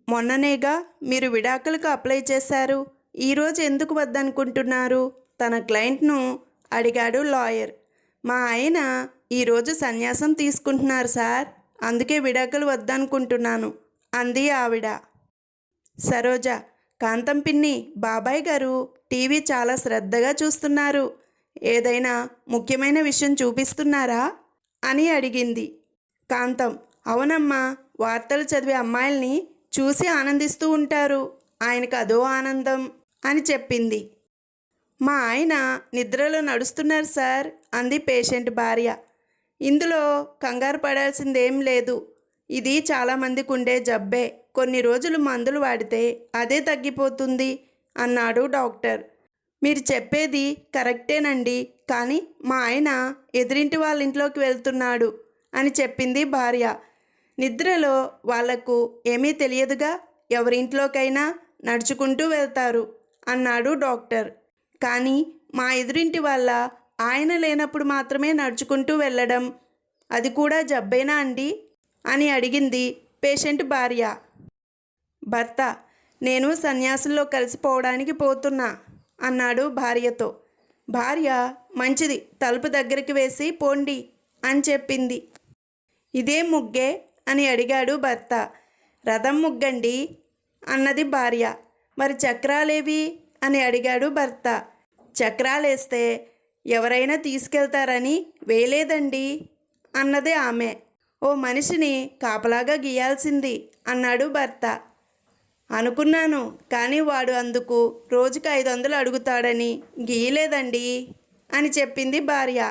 మొన్ననేగా మీరు విడాకులకు అప్లై చేశారు. ఈరోజు ఎందుకు వద్దనుకుంటున్నారు? తన క్లయింట్ను అడిగాడు లాయర్. మా ఆయన ఈరోజు సన్యాసం తీసుకుంటున్నారు సార్, అందుకే విడాకులు వద్దనుకుంటున్నాను అంది ఆవిడ. సరోజ, కాంతం పిన్ని, బాబాయ్ గారు టీవీ చాలా శ్రద్ధగా చూస్తున్నారు. ఏదైనా ముఖ్యమైన విషయం చూపిస్తున్నారా అని అడిగింది. కాంతం, అవునమ్మా, వార్తలు చదివే అమ్మాయిల్ని చూసి ఆనందిస్తూ ఉంటారు. ఆయనకు అదో ఆనందం అని చెప్పింది. మా ఆయన నిద్రలో నడుస్తున్నారు సార్ అంది పేషెంట్ భార్య. ఇందులో కంగారు పడాల్సిందేం లేదు. ఇది చాలామందికి ఉండే జబ్బే. కొన్ని రోజులు మందులు వాడితే అదే తగ్గిపోతుంది అన్నాడు డాక్టర్. మీరు చెప్పేది కరెక్టేనండి, కానీ మా ఆయన ఎదురింటి వాళ్ళ ఇంట్లోకి వెళ్తున్నాడు అని చెప్పింది భార్య. నిద్రలో వాళ్లకు ఏమీ తెలియదుగా, ఎవరింట్లోకైనా నడుచుకుంటూ వెళ్తారు అన్నాడు డాక్టర్. కానీ మా ఎదురింటి వాళ్ళ ఆయన లేనప్పుడు మాత్రమే నడుచుకుంటూ వెళ్ళడం, అది కూడా జబ్బేనా అండి అని అడిగింది పేషెంట్ భార్య. భర్త, నేను సన్యాసుల్లో కలిసిపోవడానికి పోతున్నా అన్నాడు భార్యతో. భార్య, మంచిది, తలుపు దగ్గరికి వేసి పోండి అని చెప్పింది. ఇదే ముగ్గే అని అడిగాడు భర్త. రథం ముగ్గండి అన్నది భార్య. మరి చక్రాలేవి అని అడిగాడు భర్త. చక్రాలేస్తే ఎవరైనా తీసుకెళ్తారని వేలేదండి అన్నది ఆమె. ఓ మనిషిని కాపలాగా గీయాల్సింది అన్నాడు భర్త. అనుకున్నాను, కానీ వాడు అందుకు రోజుకి 500 అడుగుతాడని గీయలేదండి అని చెప్పింది భార్య.